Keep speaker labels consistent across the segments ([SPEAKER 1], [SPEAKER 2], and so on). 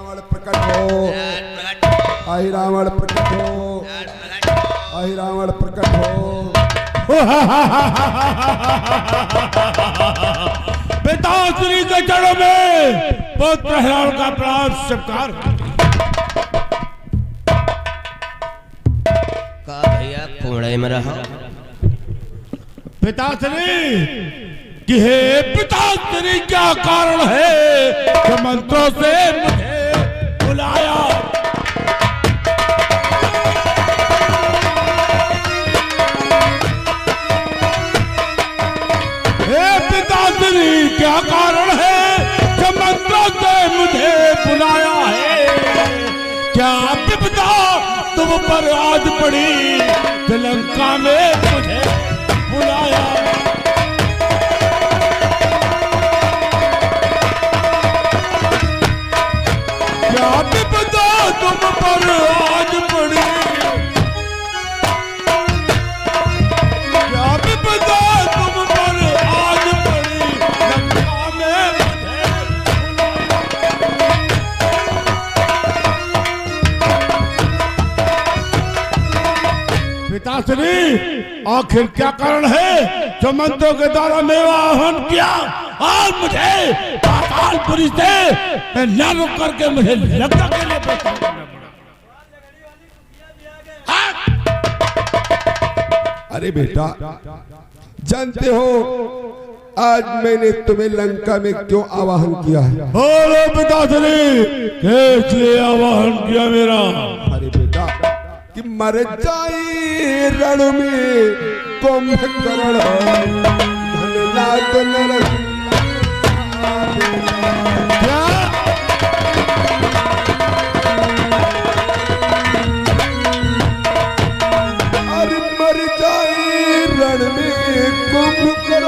[SPEAKER 1] रावण प्रकट हो, आई रावण प्रकट हो, आई रावण प्रकट हो।
[SPEAKER 2] पिताश्री के चरणों में पुत्र हिरण का प्राण स्वीकार।
[SPEAKER 3] का भैया कोड़े में रहा
[SPEAKER 2] पिताश्री कि हे पिताश्री क्या कारण है कि मंत्रों से मुझे बुलाया। हे पिताश्री क्या कारण है कि मंत्रों से मुझे बुलाया है। क्या विपदा तुम पर आज पड़ी श्रीलंका में मुझे बुलाया। क्या विपदा तुम पर आज पड़ी, क्या विपदा तुम पर आज पड़ी लंका में मुझे पिताश्री आखिर क्या कारण है जो मंत्रों के द्वारा मेरा आह्वान किया और मुझे पातालपुरी से न रुक करके मुझे लंका के लिए प्रस्थान करना पड़ा।
[SPEAKER 1] अरे बेटा, जानते हो आज मैंने तुम्हें लंका में क्यों आवाहन किया है?
[SPEAKER 2] बोलो पिताश्री, किस लिए आवाहन किया मेरा?
[SPEAKER 1] अरे बेटा, कि मर जाए रण में कुंभकर्ण, धननाद नर
[SPEAKER 2] क्या
[SPEAKER 1] अरे मर जाए रण में कुंभकर्ण,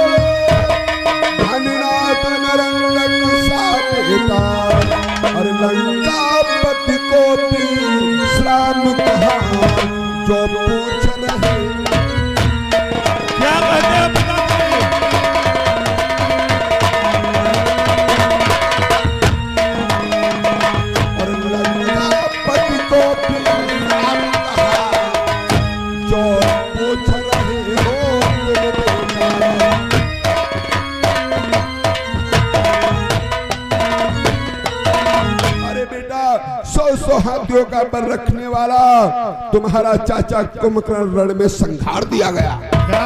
[SPEAKER 1] धननाद नरंगक साथ बेटा, और लंकापति को भी श्राम कहा जो पूछ रहे।
[SPEAKER 2] क्या कहते हैं पिताश्री?
[SPEAKER 1] और लंकापति को भी श्राम कहा जो पूछ रहे हो तुम बेटा। अरे बेटा, 100 हाथियों का बल रखने वाला तुम्हारा चाचा कुंभकर्ण रण में संघार दिया गया।
[SPEAKER 2] क्या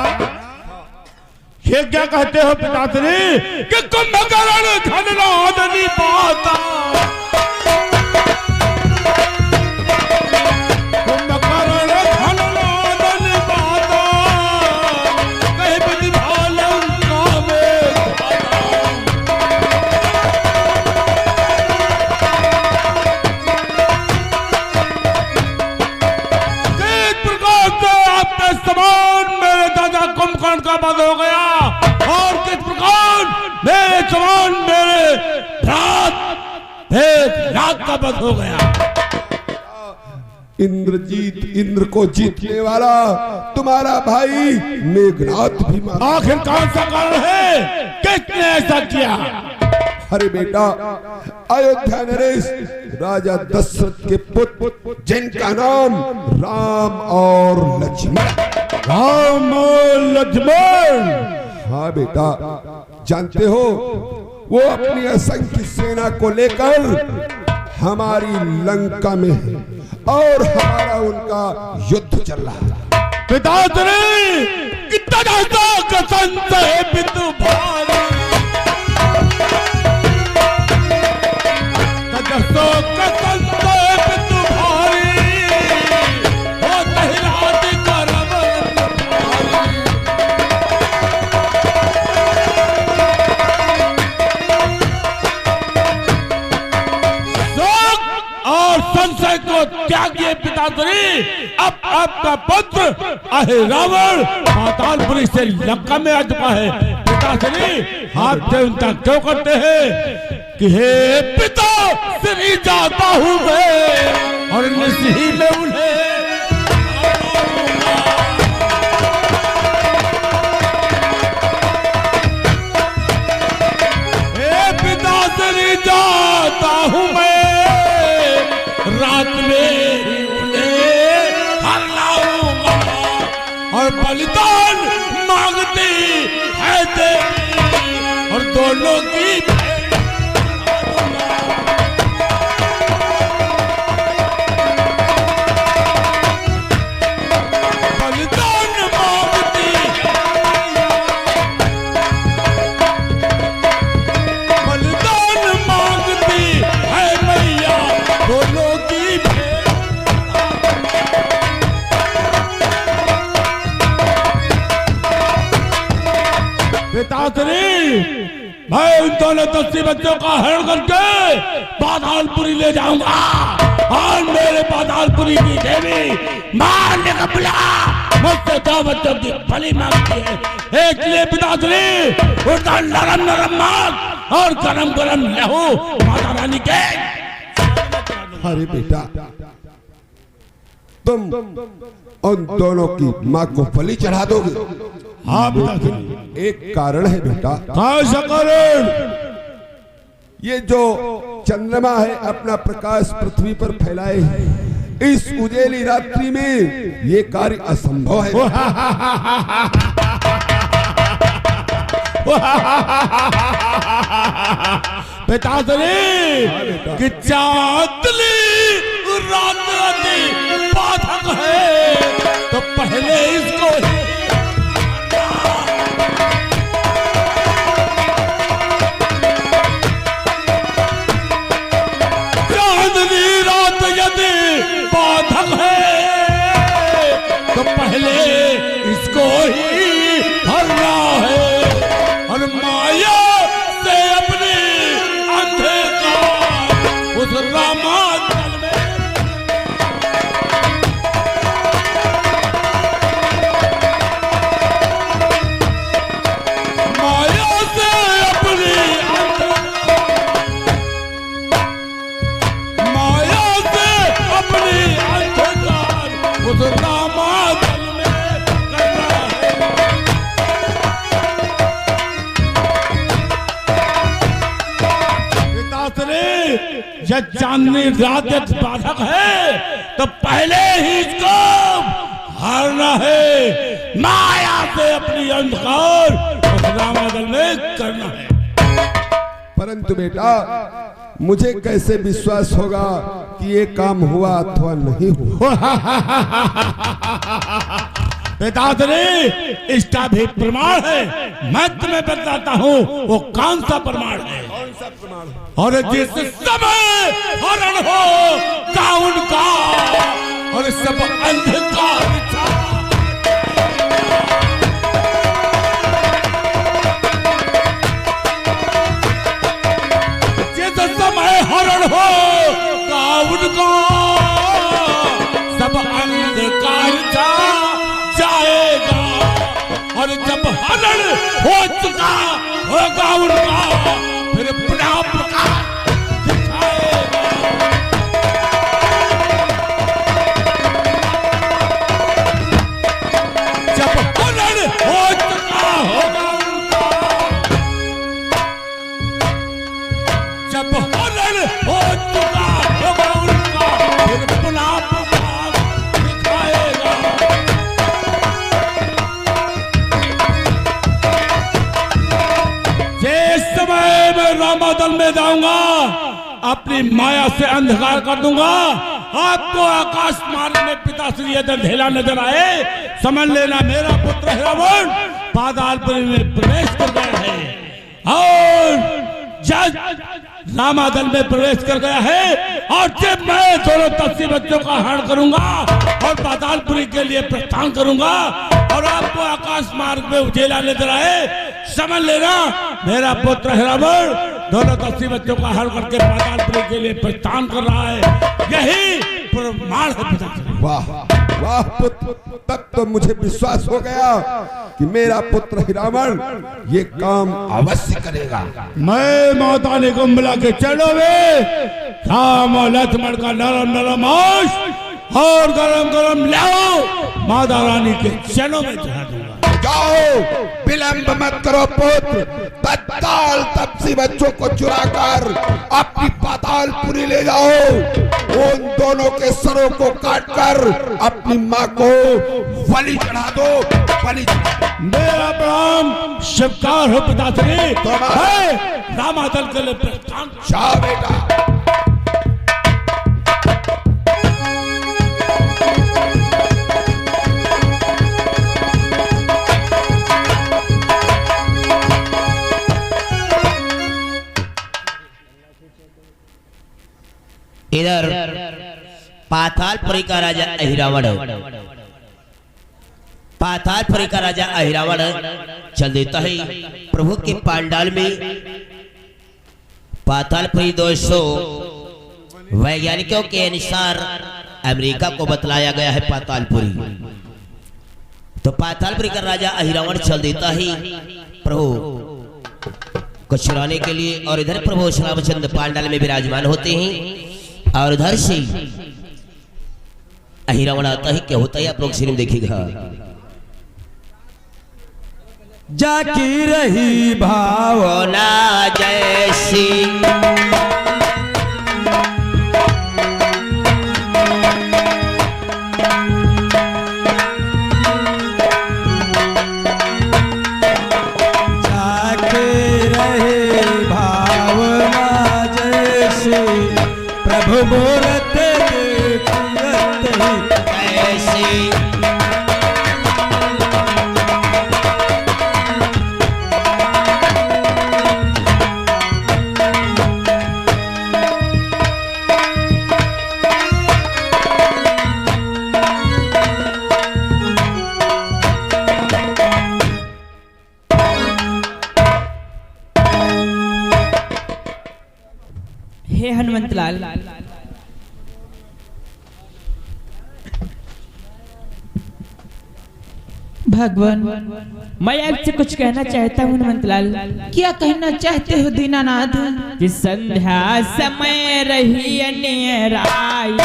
[SPEAKER 2] ये क्या कहते हो पिताश्री कि कुंभकर्ण धननाद नहीं पाता, कुंभकर्ण धननाद नहीं पाता, कहीं भी दिखा लंका में किस प्रकार से आपके समान मेरे दादा कुंभकर्ण का वध हो गया और किस प्रकार मेरे समान मेरे भ्रात भेदनाथ का वध हो गया।
[SPEAKER 1] इंद्र को जीतने वाला तुम्हारा भाई मेघनाथ भी मारा।
[SPEAKER 2] आखिर कौन सा कारण है, किसने ऐसा किया?
[SPEAKER 1] अरे बेटा, अयोध्या नरेश राजा दशरथ के पुत्र जिनका नाम राम और लक्ष्मण।
[SPEAKER 2] राम और लक्ष्मण,
[SPEAKER 1] हाँ बेटा, जानते हो वो अपनी असंख्य सेना को लेकर हमारी लंका में है और हमारा उनका युद्ध चल रहा है।
[SPEAKER 2] पिताश्री कितना कसंत है बिंदु भारी, कसंत है बिंदु भारी, हो तहिरात करम और संशय को त्यागिए पिताश्री। अब आपका पुत्र आहे रावण पातालपुरी से लंका में आ चुका है। पिताश्री हाथ से उनका क्यों करते हैं कि हे पिता श्री जाता हूं मैं और निसी में उन्हें हे पिता श्री जाता हूं मैं बलिदान मांगती है देवी और दोनों की बलिदान मांगती है मैया दोनों की पिताश्री, मैं उन दोनों 10 बच्चों का हरण करके पातालपुरी ले जाऊंगा और मेरे पातालपुरी की देवी मारने का बुला मुझसे 2 बच्चों की बलि मांगती है। एक लिए पिताश्री उसका नरम नरम मांग और गरम गरम लहू माता रानी के।
[SPEAKER 1] अरे बेटा, तुम उन दोनों की माँ को बलि चढ़ा दोगे?
[SPEAKER 2] हाँ पिताश्री।
[SPEAKER 1] एक कारण है बेटा।
[SPEAKER 2] कौन सा कारण?
[SPEAKER 1] ये जो चंद्रमा है अपना प्रकाश पृथ्वी पर फैलाए इस उजेली रात्रि में ये कार्य असंभव है।
[SPEAKER 2] पिताश्री कि चांदनी रात बाधक है तो पहले इसको चांदनी रात यदि बाधक है तो पहले इसको ही भरना है और माया से अपने अंधकार उस रामाचल में माया से अपने माया से अपने अंधकार उस रामाचल में करना है। यह चांदनी रात बाधक है तो पहले ही इसको हारना है, माया से अपनी अंधकार रामादल में करना है।
[SPEAKER 1] परंतु बेटा, मुझे कैसे विश्वास होगा कि ये काम हुआ अथवा नहीं हुआ?
[SPEAKER 2] पिताश्री, इसका भी प्रमाण है, मैं तुम्हें बताता हूँ वो कौन सा प्रमाण है। और जिस समय हरण हो का उनका और सब अंधकार जिस समय हरण हो का उनका सब अंधकार छा जाएगा और जब हरण हो चुका होगा उनका फिर बड़ा प्रकाश दिखाएगा। जब हरण हो चुका होगा उनका, जब हरण हो चुका होगा उनका फिर बड़ा प्रकाश दिखाएगा। जिस समय मैं रामादल में जाऊंगा अपनी माया से अंधकार कर दूंगा, आपको आकाश मार्ग में पिताश्री इधर ढेला नजर आए, समझ लेना मेरा पुत्र रावण पातालपुरी में प्रवेश कर गया है और जज रामादल में प्रवेश कर गया है। और जब मैं दोनों 10 बच्चों का हरण करूंगा और पातालपुरी के लिए प्रस्थान करूंगा और आपको आकाश मार्ग में उजेला नजर आए, समझ लेना मेरा पुत्र रावण दोनों 10 बच्चों का हरण करके पातालपुरी के लिए प्रस्थान कर रहा है। यही प्रमाण है पिताश्री।
[SPEAKER 1] वाह वाह पुत्र, तब तो मुझे विश्वास हो गया कि मेरा पुत्र रावण ये काम अवश्य करेगा।
[SPEAKER 2] मैं माता ने कुंभला के चरणों में राम और लक्ष्मण का नरम नरम मांस और गरम गरम लाओ माता रानी के चरणों में चढ़ा दूंगा।
[SPEAKER 1] जाओ, विलंब मत करो पुत्र, तत्काल तपसी बच्चों को चुराकर अपनी पातालपुरी ले जाओ। उन दोनों के सरों को काटकर अपनी माँ को बलि चढ़ा दो। बलि चढ़ा।
[SPEAKER 2] मेरा प्रणाम स्वीकार हो पिताश्री।
[SPEAKER 1] तो
[SPEAKER 2] रामादल के लिए प्रस्थान।
[SPEAKER 1] जा बेटा।
[SPEAKER 3] इधर पातालपुरी का राजा अहिरावण, पातालपुरी का राजा अहिरावण चल देता है प्रभु के पांडाल में। पातालपुरी दोस्तों वैज्ञानिकों के अनुसार अमेरिका को बतलाया गया है पातालपुरी। तो पातालपुरी का राजा अहिरावण चल देता है प्रभु को छुड़ाने के लिए। और इधर प्रभु श्री रामचंद्र पांडाल में विराजमान होते हैं। और उधर से अहिरावण आता है। क्या होता है आप लोग सिनेमा देखिएगा।
[SPEAKER 2] जाकी रही
[SPEAKER 3] भावना जैसी
[SPEAKER 2] मूरत
[SPEAKER 3] ऐसी
[SPEAKER 4] हे हनुमंत लाल, भगवान मैं आपसे कुछ कहना चाहता हूँ हनुमंत लाल।
[SPEAKER 5] क्या कहना चाहते हो दीनानाथ?
[SPEAKER 4] कि संध्या समय रही अन्यराई,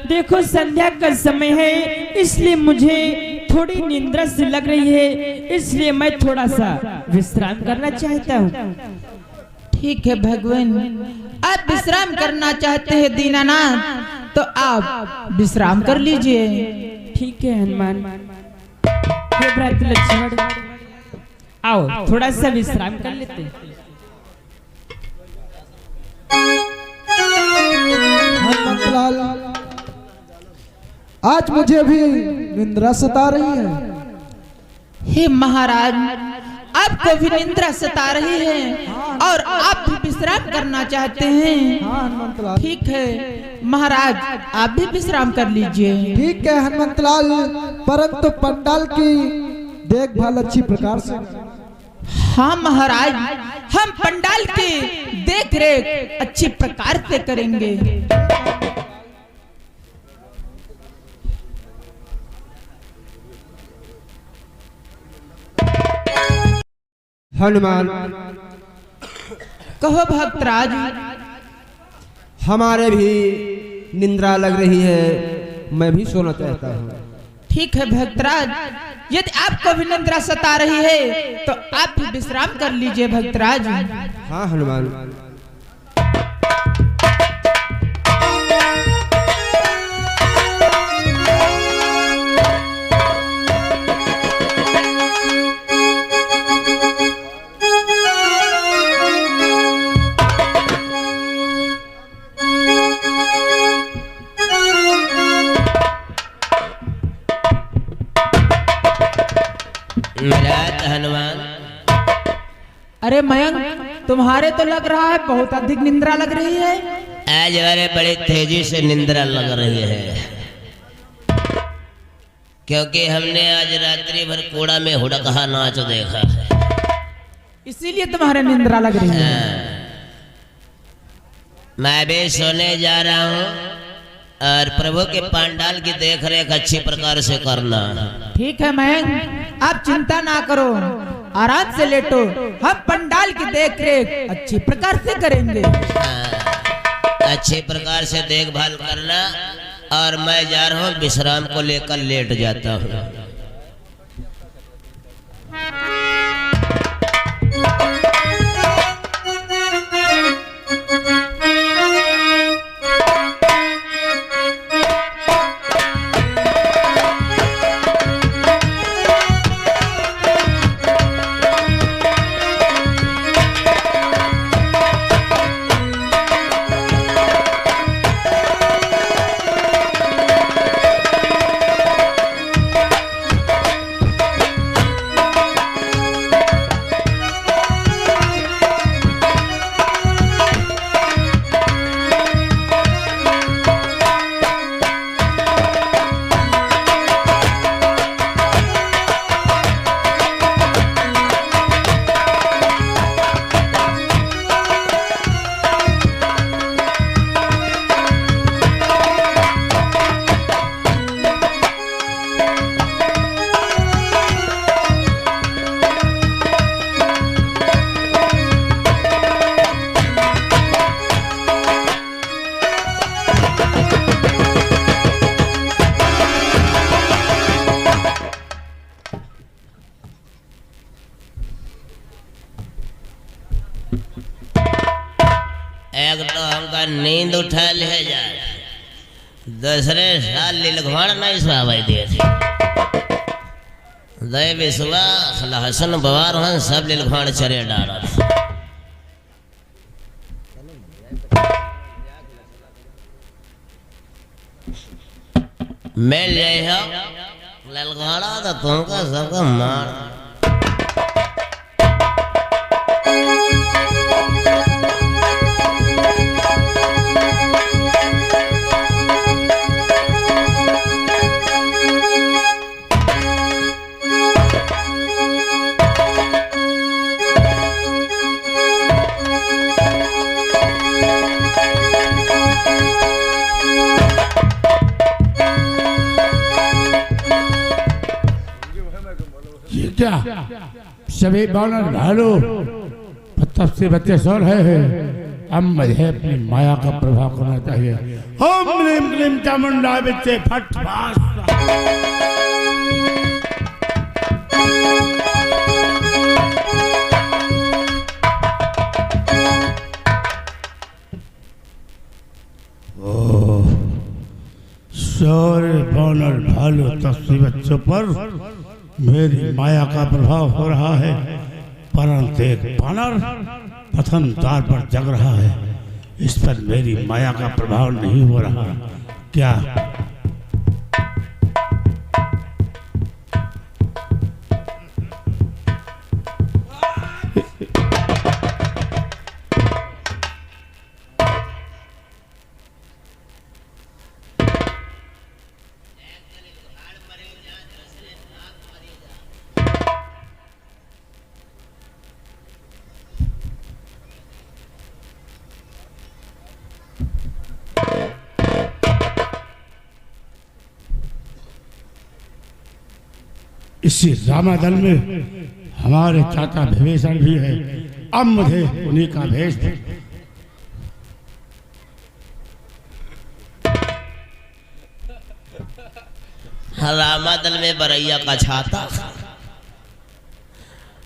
[SPEAKER 4] देखो संध्या का समय है, इसलिए मुझे थोड़ी निंद्रा सी लग रही है, इसलिए मैं थोड़ा सा विश्राम करना चाहता हूँ।
[SPEAKER 5] ठीक है भगवान, आप विश्राम करना चाहते हैं दीनानाथ, तो आप विश्राम कर लीजिए।
[SPEAKER 4] ठीक है हनुमान। हे भ्रात लक्ष्मण, आओ थोड़ा सा विश्राम कर लेते हैं।
[SPEAKER 6] हनुमंतलाल, आज मुझे भी निंद्रा सता रही है।
[SPEAKER 5] हे महाराज, आपको भी निंद्रा सता रही है और आप भी विश्राम करना चाहते हैं।
[SPEAKER 6] हाँ हनुमंतलाल।
[SPEAKER 5] ठीक है महाराज, आप भी विश्राम कर लीजिए।
[SPEAKER 6] ठीक है हनुमंतलाल, परंतु पंडाल की देखभाल अच्छी प्रकार से।
[SPEAKER 5] हाँ महाराज, हम पंडाल की देख रेख अच्छी प्रकार से करेंगे।
[SPEAKER 7] हनुमान,
[SPEAKER 5] कहो भक्तराज।
[SPEAKER 7] हमारे भी निंद्रा लग रही है, मैं भी सोना चाहता हूँ।
[SPEAKER 5] ठीक है भक्तराज, यदि आपको भी निंद्रा सता रही है तो आप भी विश्राम कर लीजिए भक्तराज।
[SPEAKER 7] हाँ हनुमान।
[SPEAKER 3] हनुमान,
[SPEAKER 5] अरे मयंक, तुम्हारे तो लग रहा है बहुत अधिक निंद्रा लग रही है।
[SPEAKER 3] आज हमारे बड़ी तेजी से निंद्रा लग रही है, क्योंकि हमने आज रात्रि भर कूड़ा में हुड़कहा नाच देखा है,
[SPEAKER 5] इसीलिए तुम्हारे निंद्रा लग रही है।
[SPEAKER 3] मैं भी सोने जा रहा हूँ और प्रभु के पंडाल की देख रेख अच्छी प्रकार से करना।
[SPEAKER 5] ठीक है मयंक, आप चिंता ना करो, आराम से लेटो, हम पंडाल की देख रेख अच्छी प्रकार से करेंगे।
[SPEAKER 3] अच्छे प्रकार से देखभाल करना और मैं जा रहा हूँ विश्राम को लेकर लेट जाता हूँ। एक तो हमका नींद उठा ले जाए, दूसरे साल लिलघवाड़ नहीं सुहाई दे दे विश्वास लहसुन बवार हन सब लिलघवाड़ चरे डाल मिल जाए लिलघवाड़ा तो तुमका सबका मार।
[SPEAKER 2] क्या सभी बानर भालू तब से बच्चे सो रहे हैं। अब मुझे अपनी माया का प्रभाव करना चाहिए। ओम ह्रीम क्लीम चामुंडा बच्चे फट फास। सारे बानर भालू तस्वीर बच्चों पर मेरी माया का प्रभाव हो रहा है, परंतु एक बानर प्रथम द्वार पर जग रहा है, इस पर मेरी माया का प्रभाव नहीं हो रहा। क्या इसी रामादल में हमारे चाचा विभीषण भी है। अब मुझे उन्हीं का भेष
[SPEAKER 3] रामादल में बरैया का छाता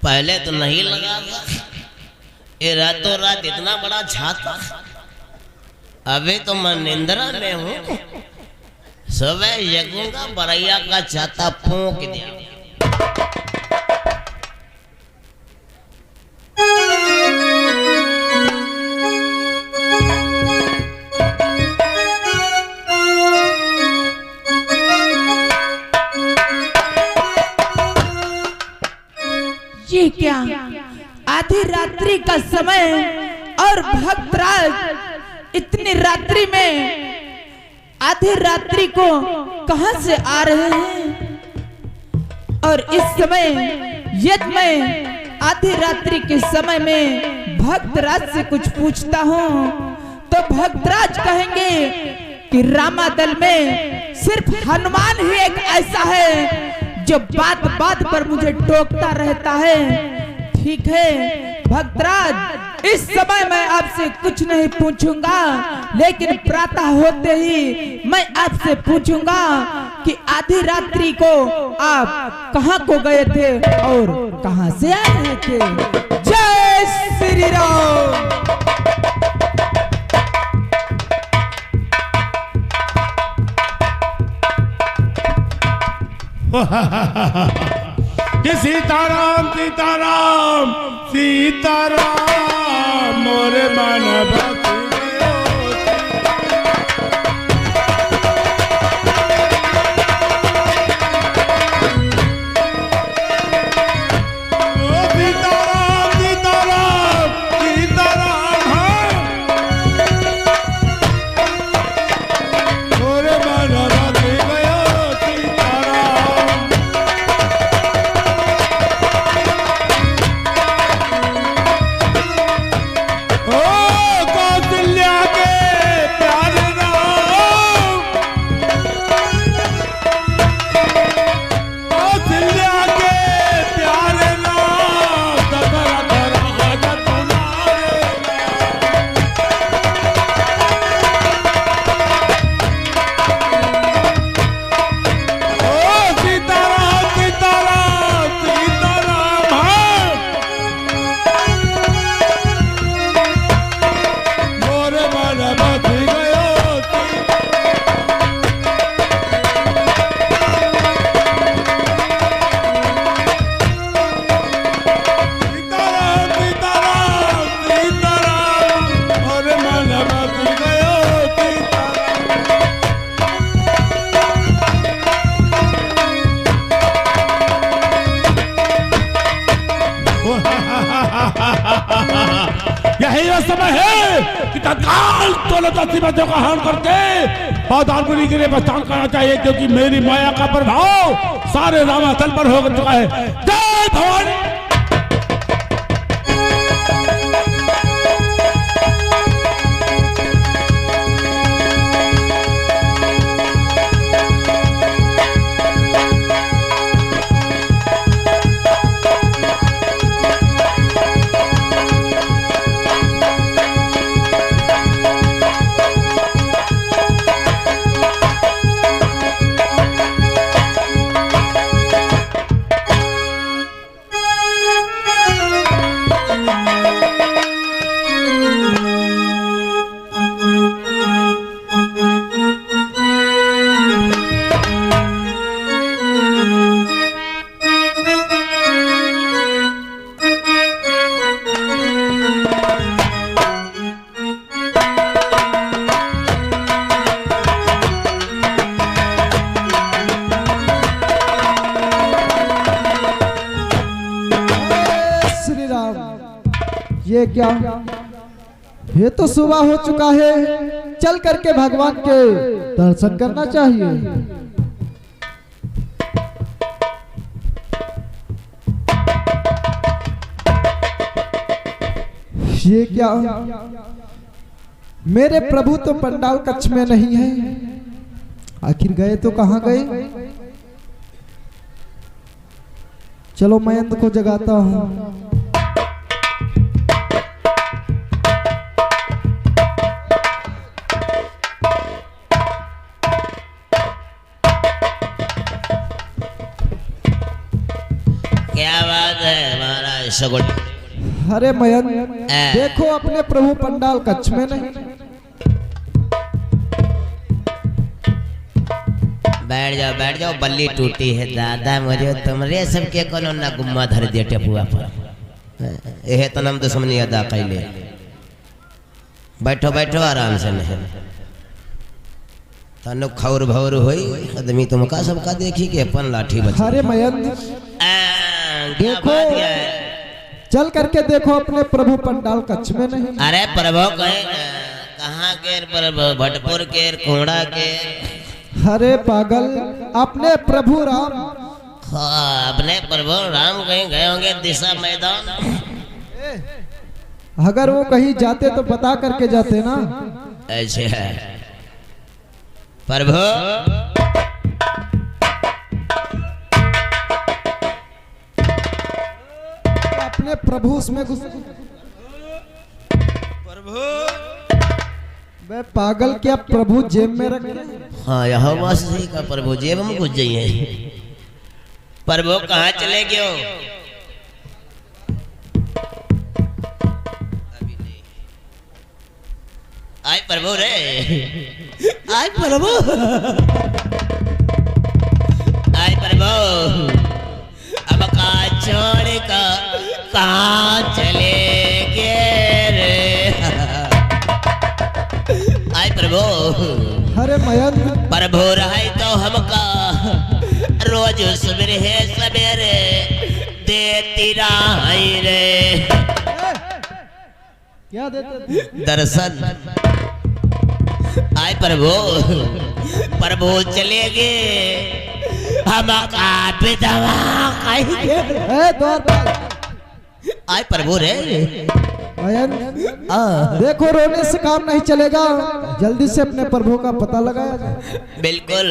[SPEAKER 3] पहले तो नहीं लगा था, ये रातों रात इतना बड़ा छाता। अभी तो मैं निंद्रा में हूँ, सुबह जगूंगा बरैया का छाता फूंक दिया।
[SPEAKER 5] ये क्या आधी रात्रि का समय और भक्तराज इतनी रात्रि में आधी रात्रि को कहां से आ रहे हैं? और इस समय यदि मैं आधी रात्रि के समय में भक्तराज से कुछ पूछता हूँ तो भक्तराज कहेंगे कि रामादल में सिर्फ हनुमान ही एक ऐसा है जो बात बात पर मुझे टोकता रहता है। ठीक है भक्तराज, इस समय मैं आपसे कुछ नहीं पूछूंगा, लेकिन प्रातः होते ही मैं आपसे पूछूंगा कि आधी रात्रि को आप कहां को गए थे और कहां से आ रहे थे। जय श्री राम।
[SPEAKER 2] कि सीताराम सीताराम सीताराम मोरे मन बसी यही वो समय है कि तत्काल दौलत मुसीबतों का हल करके पातालपुरी के लिए प्रस्थान करना चाहिए, क्योंकि मेरी माया का प्रभाव सारे रामाचल पर हो चुका है। जय भवानी।
[SPEAKER 6] ये क्या, ये तो सुबह हो चुका है, चल करके भगवान के दर्शन करना चाहिए। ये क्या, मेरे प्रभु तो पंडाल कक्ष में नहीं है, आखिर गए तो कहाँ गए। चलो मयंक को जगाता हूँ।
[SPEAKER 3] क्या बात है महाराज सगुन।
[SPEAKER 6] अरे मयंक देखो, अपने प्रभु पंडाल कक्ष में नहीं।
[SPEAKER 3] बैठ जाओ बल्ली टूटी है दादा मुझे तुमरे सबके कोनो ना गुम्मा धर दिया टेपुआ पर। यह तो नाम दुश्मनी अदा कैले। बैठो बैठो आराम से। नहीं तनु खौर भौर होई आदमी तुमका सबका देखी के अपन लाठी बचा।
[SPEAKER 6] अरे मयंक देखो, चल करके देखो, अपने प्रभु पंडाल कक्ष में नहीं।
[SPEAKER 3] अरे प्रभु कहाँ के प्रभु, भटपुर के कोड़ा के।
[SPEAKER 6] अरे पागल, अपने प्रभु राम।
[SPEAKER 3] हाँ, अपने प्रभु राम कहीं गए होंगे दिशा मैदान।
[SPEAKER 6] अगर वो कहीं जाते तो बता करके जाते ना।
[SPEAKER 3] अच्छा प्रभु,
[SPEAKER 6] अपने प्रभु उसमें घुस। मैं पागल क्या प्रभु जेब में रखे?
[SPEAKER 3] हाँ यहाँ बस सही का प्रभु जेब में घुस जाइए। प्रभु कहाँ चले गयो? आय प्रभु रे, आय प्रभु, आय प्रभु, अब कहाँ छोड़ का कहाँ चले गए रे? आय प्रभु।
[SPEAKER 6] अरे मयंक,
[SPEAKER 3] प्रभु रहे तो हमका रोज सवेरे सवेरे देती रही रे
[SPEAKER 6] क्या देते थे?
[SPEAKER 3] दर्शन। आय प्रभु, प्रभु चले गए हमका विधवा कहेंगे।
[SPEAKER 6] द्वारपाल,
[SPEAKER 3] आय प्रभु रे।
[SPEAKER 6] मयंक, देखो रोने से काम नहीं चलेगा, जल्दी से अपने प्रभु का पता लगाया जाए।
[SPEAKER 3] बिल्कुल,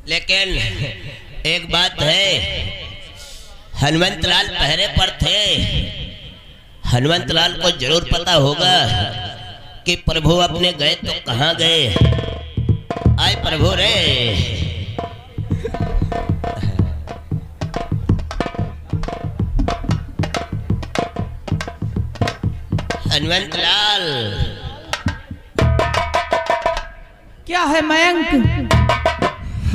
[SPEAKER 3] लेकिन एक बात है, हनुमंत लाल पहरे पर थे। हनुमंत लाल को जरूर पता होगा कि प्रभु अपने गए तो कहाँ गए। आए प्रभु रे। हनुमंत लाल।
[SPEAKER 5] क्या है मयंक?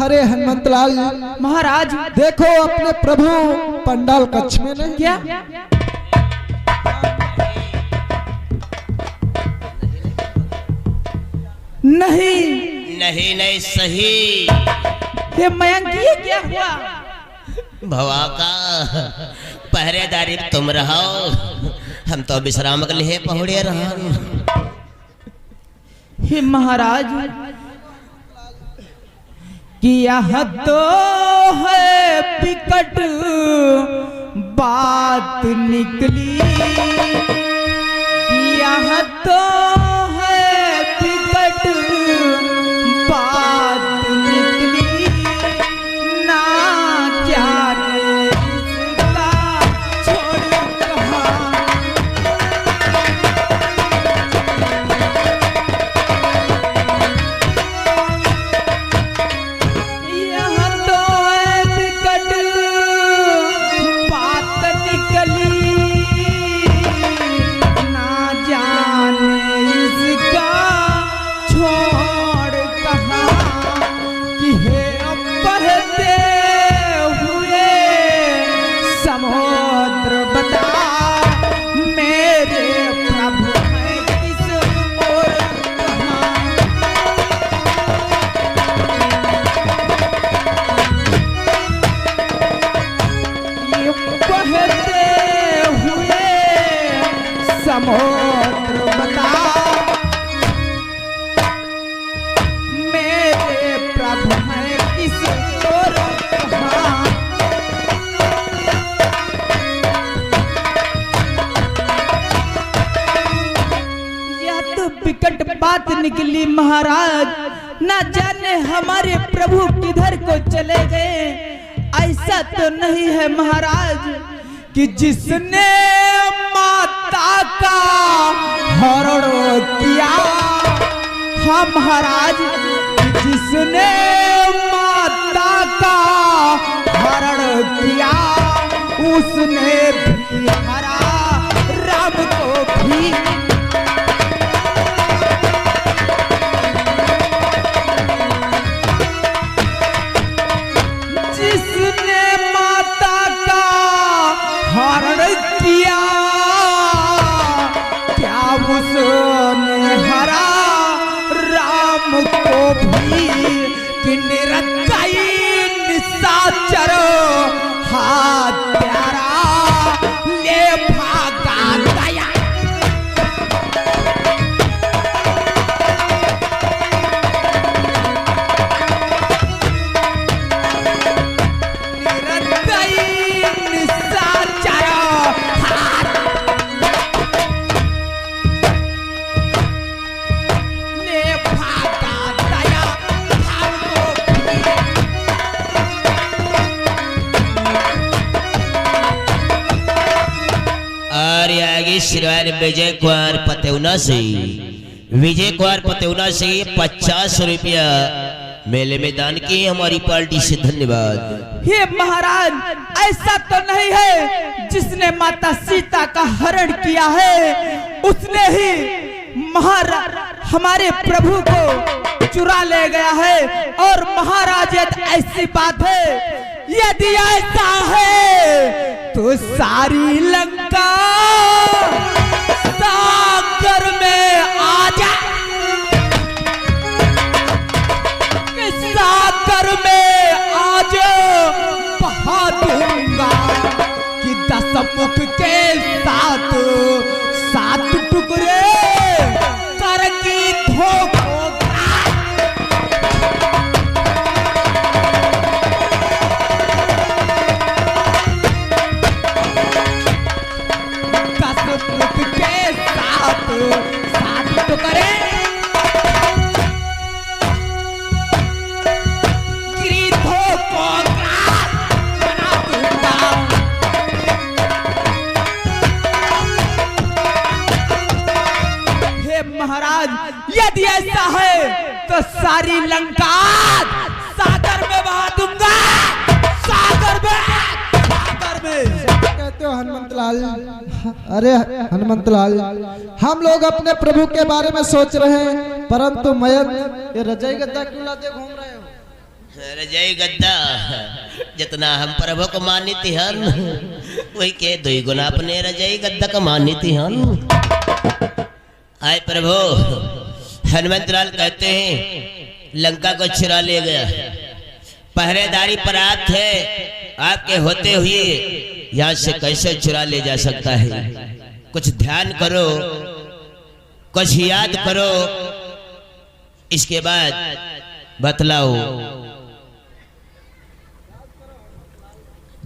[SPEAKER 6] अरे हनुमंत लाल
[SPEAKER 5] महाराज,
[SPEAKER 6] देखो अपने प्रभु पंडाल कक्ष में नहीं।
[SPEAKER 5] क्या? नहीं
[SPEAKER 3] नहीं नहीं सही।
[SPEAKER 5] ये मयंक, ये क्या हुआ?
[SPEAKER 3] भवा का पहरेदारी तुम रहो, हम तो विश्राम के लिए पहुड़े रहा।
[SPEAKER 5] हे महाराज, कि यह तो है विकट बात निकली, यह तो है विकट बात निकली, ना जाने इसका छोड़ कहाँ। यह तो है विकट बात निकली, ना जाने इसका छोड़ कहाँ। कि हे बहते हुए समुद्र बता, मेरे प्रभु है किस ओर कहाँ। ये बहते हुए समुद्र बता, मेरे प्रभु हैं किस ओर कहाँ। यह तो विकट बात निकली महाराज, न जाने हमारे प्रभु किधर को चले गए। ऐसा तो नहीं है महाराज कि जिसने माता का हरण किया। हाँ महाराज, जिसने माता का हरण किया, उसने भी हरा राम को भी। जिसने माता का हरण किया, क्या उसने हरा राम को भी। कि निरंकारी निशाचर हाथ प्यारा ले भागा गया। निरंकारी निशाचर हाथ ले भागा गया। हमको भी
[SPEAKER 3] श्रीमान विजय कुमार पतेउना से 50 रुपया मेले में दान किए हमारी पार्टी से, धन्यवाद।
[SPEAKER 5] हे महाराज, ऐसा तो नहीं है जिसने माता सीता का हरण किया है उसने ही हमारे प्रभु को चुरा ले गया है। और महाराज ऐसी बात है, यदि ऐसा है तो सारी लंका सागर में आ जा, सागर में आज बहा दूंगा कि 10 मुख के साथ 7 टुकड़े कर की धोखोगा। 10 मुख के साथ 7 टुकड़े महाराज, यदि ऐसा है तो सारी लंका सागर में बहा दूंगा, सागर में।
[SPEAKER 6] कहते हो हनुमंत लाल? अरे हनुमंत लाल, हम लोग अपने प्रभु के बारे में सोच रहे हैं, परंतु मयंक ये रजाई गद्दा क्यों लाते घूम रहे हो?
[SPEAKER 3] रजाई गद्दा जितना हम प्रभु को मानते हैं वही के 2 गुना अपने रजाई गद्दा को मानते हैं। आए प्रभु, हनुमंत लाल कहते हैं लंका को चुरा ले गया, पहरेदारी पर आप थे, आपके होते हुए यहाँ से कैसे चुरा ले जा सकता है? कुछ ध्यान करो, कुछ याद करो, इसके बाद बतलाओ।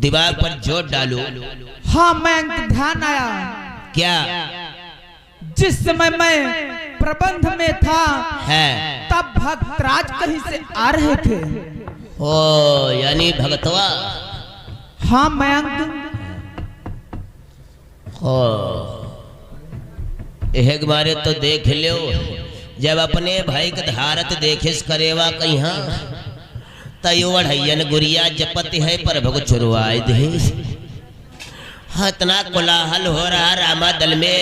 [SPEAKER 3] दिमाग पर जोर डालो।
[SPEAKER 5] हाँ, मैं ध्यान आया।
[SPEAKER 3] क्या?
[SPEAKER 5] जिस समय मैं प्रबंध में था
[SPEAKER 3] है
[SPEAKER 5] तब भक्तराज कहीं से आ रहे थे।
[SPEAKER 3] ओ, यानी भगतवा।
[SPEAKER 5] हाँ मयंक।
[SPEAKER 3] ओ, एक बारे तो देख लो, जब अपने भाई का धारत देखिस करेवा कहीं तयो अढ़ैयन गुरिया जपति है पर भग चुरवाए दे। इतना कोलाहल हो रहा रामा दल में,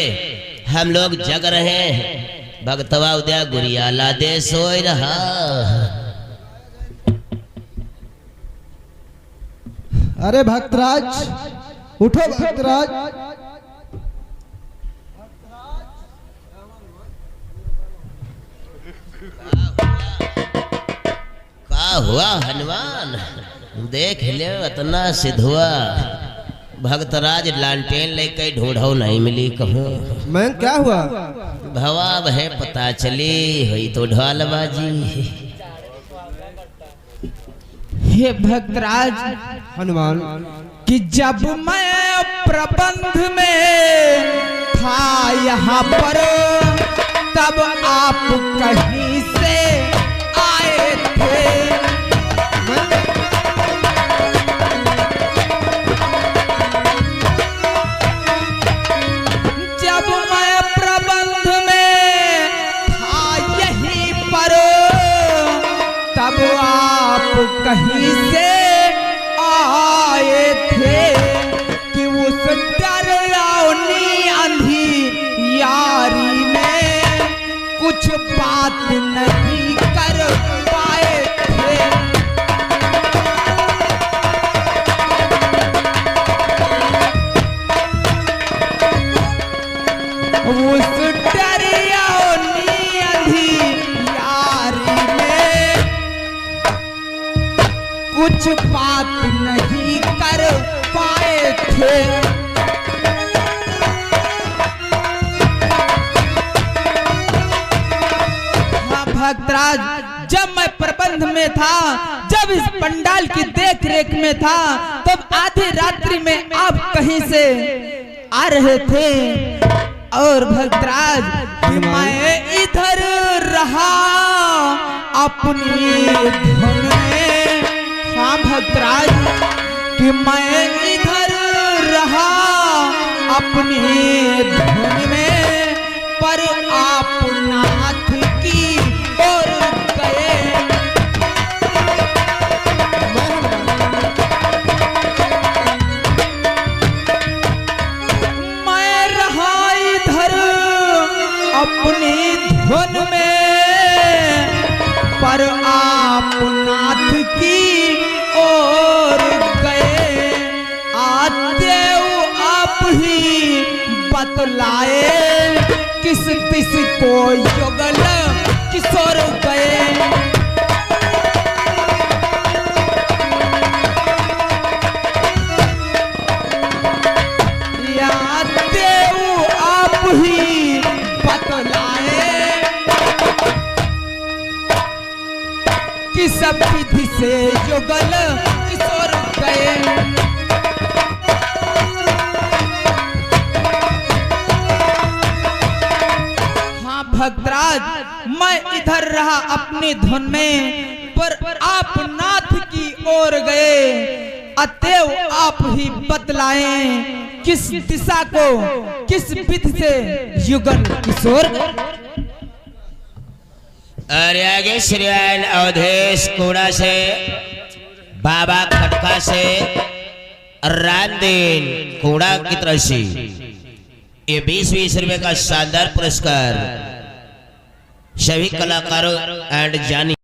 [SPEAKER 3] हम लोग जग रहे हैं, भगतवा उदया गुरिया ला दे सोई रहा।
[SPEAKER 6] अरे भक्तराज उठो, भक्तराज।
[SPEAKER 3] का हुआ हनुमान? देख ले, इतना सिद्ध हुआ। भक्तराज लालटेन लेके ढूंढो नहीं मिली कहूँ।
[SPEAKER 7] मैं क्या हुआ?
[SPEAKER 3] भवा है पता चली हुई तो ढोलबाजी।
[SPEAKER 5] हे भक्तराज
[SPEAKER 7] हनुमान,
[SPEAKER 5] कि जब मैं प्रबंध में था यहाँ पर तब आप कहीं से आए थे। जब मैं प्रबंध में था यहीं पर तब आप कहीं से आए थे कि उस डरावनी अंधी यारी में कुछ बात नहीं कर पाए थे। उस डरावनी अंधी यारी में कुछ बात नहीं कर पाए थे। हाँ भक्तराज, जब मैं प्रबंध में था, जब इस पंडाल की देख रेख में था, तब आधी रात्रि में आप कहीं से आ रहे थे। और भक्तराज, कि मैं इधर रहा अपनी धुन में। हाँ भक्तराज, कि मैं इधर रहा अपनी धुन में, पर आप नाथ की ओर गए। मैं रहा इधर अपनी धुन में, पर आप नाथ की ओर गए। आते आप ही बतलाए, किस दिस को युगल किशोर गए। आते आप ही बतलाए, किस विधि से युगल किशोर गए। भक्तराज, मैं इधर रहा अपनी धुन में, पर आप नाथ की ओर गए। अतएव आप ही बतलाएं, किस दिशा को किस विधि से युगल किशोर।
[SPEAKER 3] अरे आगे श्रीमान अवधेश कूड़ा से, बाबा खटका से, रामदीन कूड़ा की तरफ से ये 20-20 रुपए का शानदार पुरस्कार सभी कलाकारों एंड जानी